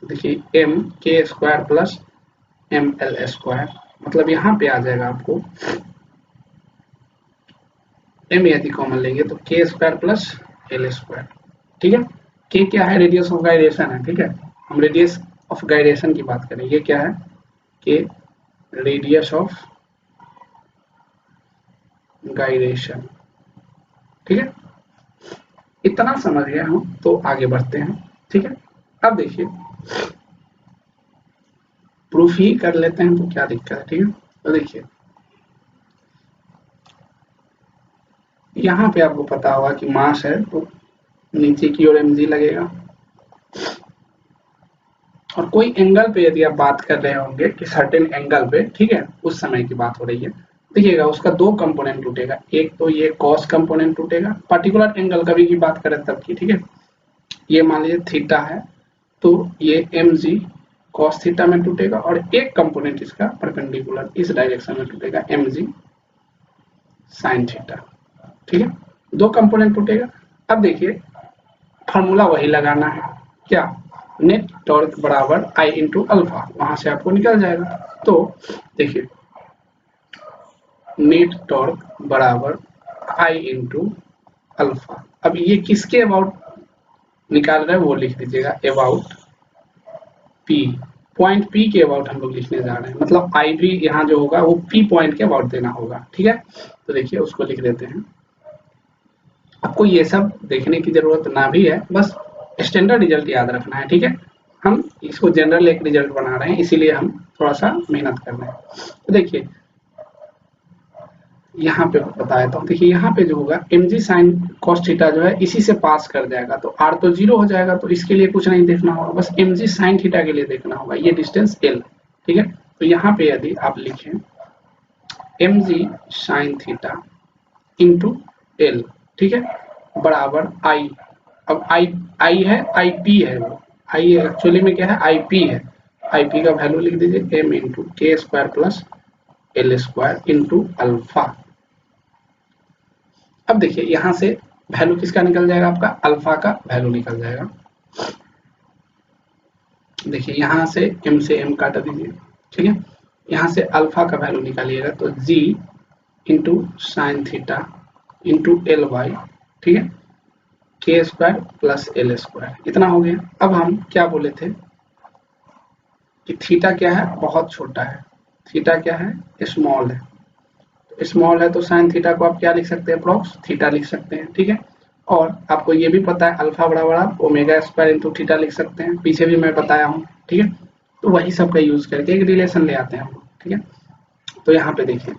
तो देखिए M K square plus M L square, मतलब यहाँ पे आ जाएगा आपको एम यदि कॉमन लेंगे तो के स्क्वायर प्लस एल स्क्वायर, ठीक है। के क्या है, रेडियस ऑफ गाइरेशन है, ठीक है, हम रेडियस ऑफ गाइरेशन की बात करें, ये क्या है के रेडियस ऑफ गाइरेशन, ठीक है। इतना समझ गया हम तो आगे बढ़ते हैं, ठीक है। अब देखिए प्रूफ ही कर लेते हैं तो क्या दिक्कत है, ठीक है। तो देखिए यहाँ पे आपको पता होगा कि मास है तो नीचे की ओर mg लगेगा, और कोई एंगल पे यदि आप बात कर रहे होंगे कि सर्टेन एंगल पे, ठीक है, उस समय की बात हो रही है, देखिएगा उसका दो कंपोनेंट टूटेगा, एक तो ये कॉस कंपोनेंट टूटेगा, पर्टिकुलर एंगल कभी की बात करें तब की, ठीक है। ये मान लीजिए थीटा है तो ये mg cos थीटा में टूटेगा, और एक कंपोनेंट इसका परपेंडिकुलर इस डायरेक्शन में टूटेगा mg sin थीटा, ठीक है, दो कंपोनेंट टूटेगा। अब देखिए फॉर्मूला वही लगाना है, क्या, नेट टॉर्क बराबर आई इंटू अल्फा, वहां से आपको निकल जाएगा। तो देखिए नेट टॉर्क बराबर आई इंटू अल्फा, अब ये किसके अबाउट निकाल रहे हैं वो लिख दीजिएगा, अबाउट पी, पॉइंट पी के अबाउट हम लोग लिखने जा रहे हैं, मतलब आई भी यहाँ जो होगा वो पी पॉइंट के अबाउट देना होगा, ठीक है। तो देखिए उसको लिख देते हैं, आपको ये सब देखने की जरूरत ना भी है, बस स्टैंडर्ड रिजल्ट याद रखना है, ठीक है। हम इसको जनरल एक रिजल्ट बना रहे हैं, इसीलिए हम थोड़ा सा मेहनत कर रहे हैं। तो देखिए यहाँ पे बता देता हूँ, देखिए यहाँ पे जो होगा mg sin cos थीटा जो है इसी से पास कर जाएगा, तो r तो 0 हो जाएगा, तो इसके लिए कुछ नहीं देखना होगा, बस mg sin थीटा के लिए देखना होगा, ये डिस्टेंस l, ठीक है। तो यहाँ पे यदि आप लिखें mg sin theta into l, ठीक है, बराबर i, अब i है ip है, वो i एक्चुअली में क्या है ip है, ip का वैल्यू लिख दीजिए m इंटू के square plus l square into alpha. अब देखिए यहां से वैल्यू किसका निकल जाएगा, आपका अल्फा का वैल्यू निकल जाएगा। देखिए यहां से m काट दीजिए, ठीक है, यहां से अल्फा का वैल्यू निकालिएगा तो g into sine theta into L Y, ठीक है, के स्क्वायर प्लस एल स्क्वायर, इतना हो गया। अब हम क्या बोले थे कि थीटा क्या है, बहुत छोटा है, थीटा क्या है, स्मॉल है, स्मॉल है तो साइन थीटा को आप क्या लिख सकते हैं, अप्रॉक्स थीटा लिख सकते हैं, ठीक है। और आपको ये भी पता है अल्फा बराबर आप ओमेगा स्क्वायर इंटू थीटा लिख सकते हैं, पीछे भी मैं बताया हूँ, ठीक है। तो वही सब का यूज करके एक रिलेशन ले आते हैं हम, ठीक है। तो यहाँ पे देखिए,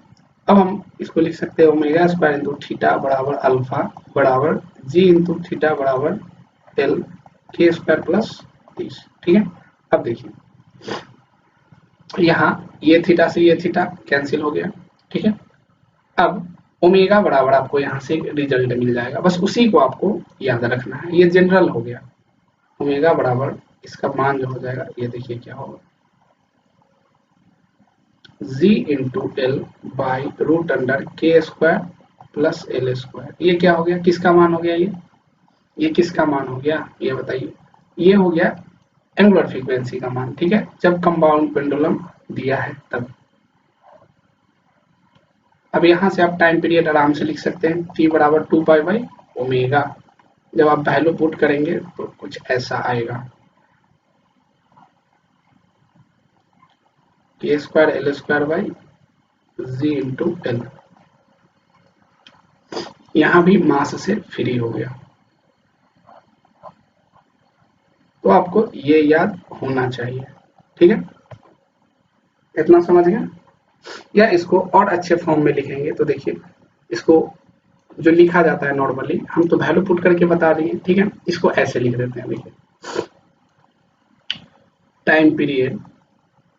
अब हम इसको लिख सकते हैं ओमेगा स्क्वायर इंटू थीटा बराबर अल्फा बराबर जी इंटू थीटा बराबर एल के स्क्वायर प्लस 30, ठीक है। अब देखिए यहाँ ये थीटा से ये थीटा कैंसिल हो गया, ठीक है। अब ओमेगा बराबर आपको यहाँ से रिजल्ट मिल जाएगा, बस उसी को आपको याद रखना है, ये जनरल हो गया। ओमेगा बराबर इसका मान जो हो जाएगा, ये देखिए क्या होगा, g into l by root under k square plus l square. ये क्या हो गया, किसका मान हो गया, ये किसका मान हो गया, ये बताइए। ये हो गया एंगुलर फ्रीक्वेंसी का मान, ठीक है, जब कंपाउंड पेंडुलम दिया है तब। अब यहाँ से आप टाइम पीरियड आराम से लिख सकते हैं, टी बराबर 2 पाई बाई ओमेगा। जब आप वैल्यू पुट करेंगे तो कुछ ऐसा आएगा, K square L square by G into L. यहाँ भी मास से फ्री हो गया। तो आपको ये याद होना चाहिए, ठीक है, इतना समझ गया। या इसको और अच्छे फॉर्म में लिखेंगे तो देखिए, इसको जो लिखा जाता है नॉर्मली, हम तो वैल्यू पुट करके बता दिए, ठीक है। इसको ऐसे लिख देते हैं, देखिए टाइम पीरियड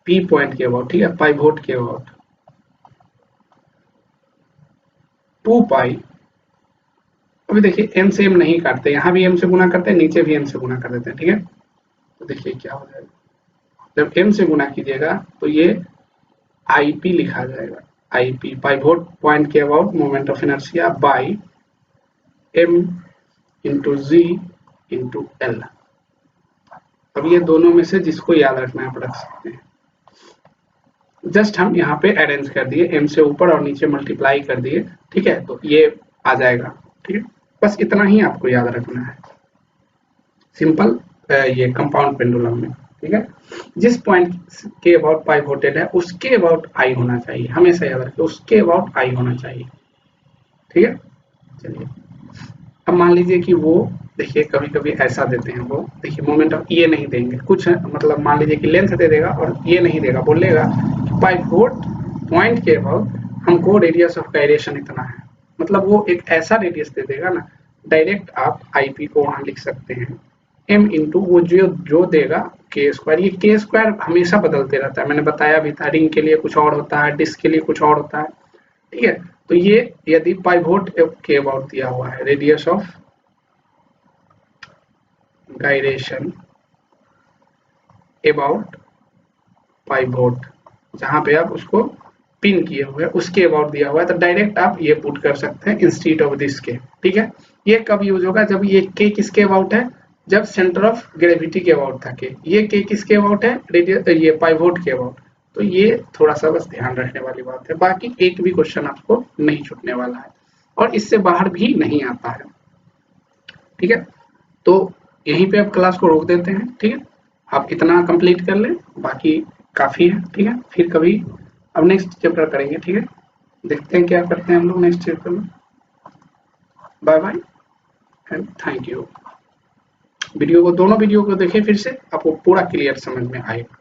पी पॉइंट के अबाउट, ठीक है, पाई वोट के अबाउट 2 पाई। अभी देखिए एम से एम नहीं काटते, यहाँ भी एम से गुना करते हैं, नीचे भी एम से गुना कर देते हैं, ठीक है। तो देखिए क्या हो जाएगा, जब एम से गुना कीजिएगा तो ये आईपी लिखा जाएगा, आईपी पाइवोट पॉइंट के about moment of inertia by M into G into L. अब ये दोनों में से जिसको याद रखना है आप रख सकते हैं। जस्ट हम यहाँ पे अरेंज कर दिए, एम से ऊपर और नीचे मल्टीप्लाई कर दिए, ठीक है, तो ये आ जाएगा, ठीक है। बस इतना ही आपको याद रखना है, सिंपल ये कंपाउंड पेंडुलम में, ठीक है। जिस पॉइंट के अबाउट पाइवोटेड है उसके अबाउट आई होना चाहिए, हमेशा याद रखिए, उसके अबाउट आई होना चाहिए, ठीक है। चलिए अब मान लीजिए कि वो देखिए कभी कभी ऐसा देते हैं, वो देखिए मोमेंट ऑफ ये नहीं देंगे, कुछ मतलब मान लीजिए कि लेंथ दे देगा और ये नहीं देगा, बोलेगा कि पाइवोट पॉइंट के अबाउट हमको रेडियस ऑफ गायरेशन इतना है, मतलब वो एक ऐसा रेडियस दे देगा ना, डायरेक्ट आप आईपी को वहां लिख सकते हैं एम इंटू वो जो देगा के स्क्वायर। ये के स्क्वायर हमेशा बदलते रहता है, मैंने बताया भी था, रिंग के लिए कुछ और होता है, डिस्क के लिए कुछ और होता है, ठीक है। तो ये यदि पाइवोट के अबाउट दिया हुआ है, radius of gyration about pivot, जहां पे आप उसको पिन किए हुए उसके अबाउट दिया हुआ है, तो डायरेक्ट आप ये पुट कर सकते हैं इंस्टीड ऑफ दिस के, ठीक है। ये कब यूज होगा, जब ये के किसके अबाउट है, जब सेंटर ऑफ ग्रेविटी के अबाउट था के, ये के किसके अबाउट है, रेडियस ये पाइवोट के अबाउट। तो ये थोड़ा सा बस ध्यान रखने वाली बात है, बाकी एक भी क्वेश्चन आपको नहीं छूटने वाला है और इससे बाहर भी नहीं आता है, ठीक है। तो यहीं पे आप क्लास को रोक देते हैं, ठीक है, आप इतना कंप्लीट कर लें, बाकी काफी है, ठीक है। फिर कभी अब नेक्स्ट चैप्टर करेंगे, ठीक है, देखते हैं क्या करते हैं हम लोग नेक्स्ट चैप्टर में। Bye bye and thank you. Video को, दोनों वीडियो को देखें फिर से, आपको पूरा क्लियर समझ में आएगा।